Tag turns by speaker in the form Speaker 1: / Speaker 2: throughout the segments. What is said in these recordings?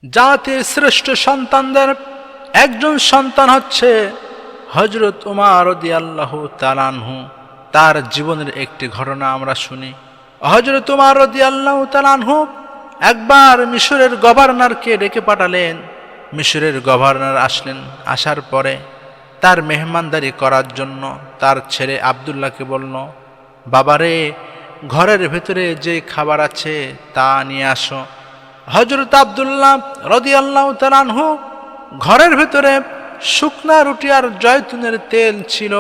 Speaker 1: জাতির শ্রেষ্ঠ সন্তানদের একজন সন্তান হচ্ছে হযরত উমর রাদিয়াল্লাহু তাআলা আনহু। তার জীবনের একটি ঘটনা আমরা শুনি। হযরত উমর রাদিয়াল্লাহু তাআলা আনহু একবার মিশরের গভর্নরকে ডেকে পাঠালেন। মিশরের গভর্নর আসলেন। আসার পরে তার মেহমানদারি করার জন্য তার ছেলে আব্দুল্লাহকে বলল, বাবারে, ঘরের ভেতরে যে খাবার আছে তা নিয়ে আসো। হযরত আব্দুল্লাহ রাদিয়াল্লাহু তাআলা আনহু ঘরের ভেতরে শুকনা রুটি আর জয়তুনের তেল ছিল।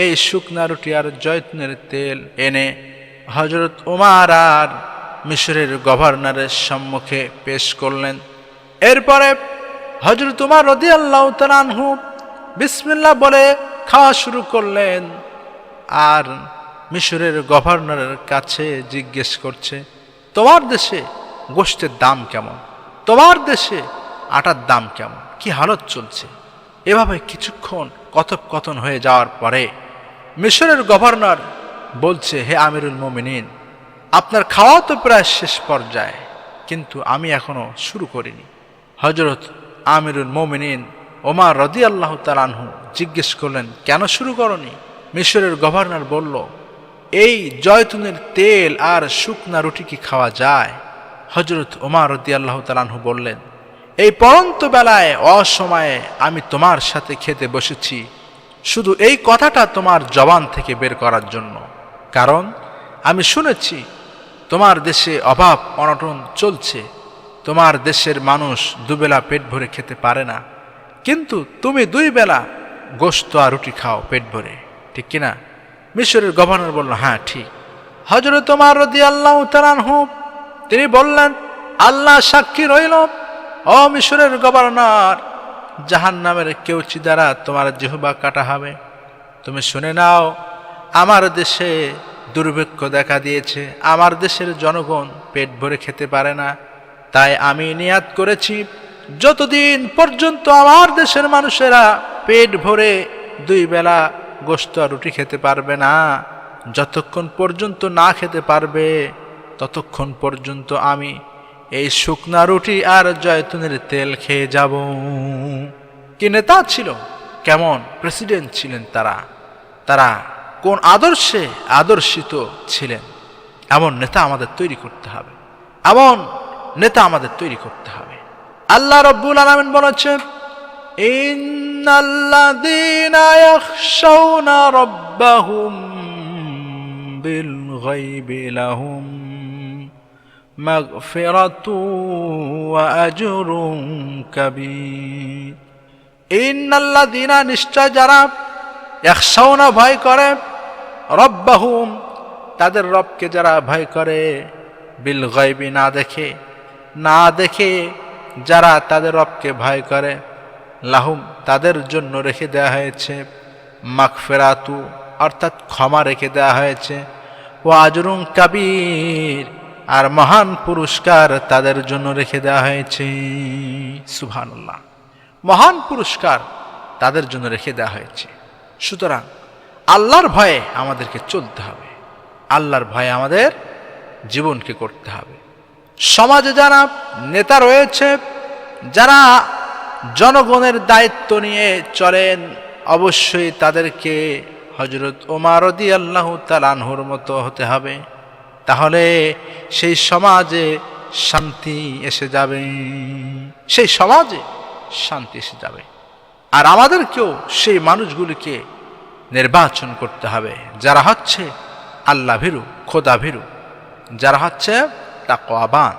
Speaker 1: এই শুকনা রুটি আর জয়তুনের তেল এনে হযরত উমর আর মিশরের গভর্নরের সম্মুখে পেশ করলেন। এরপরে হযরত উমর রাদিয়াল্লাহু তাআলা আনহু বিসমিল্লাহ বলে খাওয়া শুরু করলেন। আর মিশরের গভর্নরের কাছে জিজ্ঞেস করছে, তোমার দেশে গোশতের দাম কেমন? তোমার দেশে আটার দাম কেমন? কি হালত চলছে? এভাবে কিছুক্ষণ কথোপকথন হয়ে যাওয়ার পরে মিশরের গভর্নর বলছে, হে আমিরুল মুমিনিন, আপনার খাওয়া তো প্রায় শেষ পর্যায়ে, কিন্তু আমি এখনো শুরু করিনি। হযরত আমিরুল মুমিনিন ওমর রাদিয়াল্লাহু তাআলা আনহু জিজ্ঞেস করলেন, কেন শুরু করনি? মিশরের গভর্নর বলল, এই জয়তুনের তেল আর শুকনা রুটি কি খাওয়া যায়? হযরত ওমর রাদিয়াল্লাহু তাআলা আনহু বললেন, এই পড়ন্ত বেলায় অসময়ে আমি তোমার সাথে খেতে বসেছি শুধু এই কথাটা তোমার জবান থেকে বের করার জন্য। কারণ আমি শুনেছি তোমার দেশে অভাব অনটন চলছে, তোমার দেশের মানুষ দুবেলা পেট ভরে খেতে পারে না, কিন্তু তুমি 2 বেলা গোশত আর রুটি খাও পেট ভরে, ঠিক কিনা? মিশরের গভর্নর বলল, হ্যাঁ ঠিক। হযরত ওমর রাদিয়াল্লাহু তাআলা আনহু তিনি বললেন, আল্লাহ সাক্ষী রইল, ও মিশরের গভর্নর, জাহান্নামের কেউচি দ্বারা তোমার জিহ্বা কাটা হবে। তুমি শুনে নাও, আমার দেশে দুর্ভিক্ষ দেখা দিয়েছে, আমার দেশের জনগণ পেট ভরে খেতে পারে না। তাই আমি নিয়াত করেছি, যতদিন পর্যন্ত আমার দেশের মানুষেরা পেট ভরে 2 বেলা গোশত আর রুটি খেতে পারবে না, যতক্ষণ পর্যন্ত না খেতে পারবে ততক্ষণ পর্যন্ত আমি এই শুকনা রুটি আর জয়তুনের তেল খেয়ে যাব। কি নেতা ছিল, কেমন প্রেসিডেন্ট ছিলেন তারা কোন আদর্শে আদর্শিত ছিলেন। এমন নেতা আমাদের তৈরি করতে হবে, এমন নেতা আমাদের তৈরি করতে হবে। আল্লাহ রাব্বুল আলামিন বলেছেন, ইন্নাল্লাযীনা ইয়াখশাউনা রাব্বাহুম বিল গায়বি লাহুম মাগফিরাতুন ওয়া আজরুন কাবীর। ইন্নাল্লাযীনা, নিশ্চয় যারা, ইয়াখশাউনা ভয় করে, রাব্বাহুম তাদের রবকে যারা ভয় করে, বিল গায়বি না দেখে যারা তাদের রবকে ভয় করে, লাহুম তাদের জন্য রেখে দেওয়া হয়েছে মাগফিরাতু অর্থাৎ ক্ষমা রেখে দেওয়া হয়েছে, ও আজরুন কাবীর আর মহান পুরস্কার তাদের জন্য রেখে দেওয়া হয়েছে। সুবহানাল্লাহ, মহান পুরস্কার তাদের জন্য রেখে দেওয়া হয়েছে। সুতরাং আল্লাহর ভয়ে আমাদেরকে চলতে হবে, আল্লাহর ভয়ে আমাদের জীবনকে করতে হবে। সমাজে যারা নেতা রয়েছে, যারা জনগণের দায়িত্ব নিয়ে চলেন, অবশ্যই তাদেরকে হযরত ওমর রাদিয়াল্লাহু তাআলা আনহুর মতো হতে হবে। তাহলে সেই সমাজে শান্তি এসে যাবে, সেই সমাজে শান্তি এসে যাবে। আর আমাদেরকেও সেই মানুষগুলিকে নির্বাচন করতে হবে যারা হচ্ছে আল্লাহ ভীরু, খোদা ভীরু, যারা হচ্ছে তাকওয়াবান।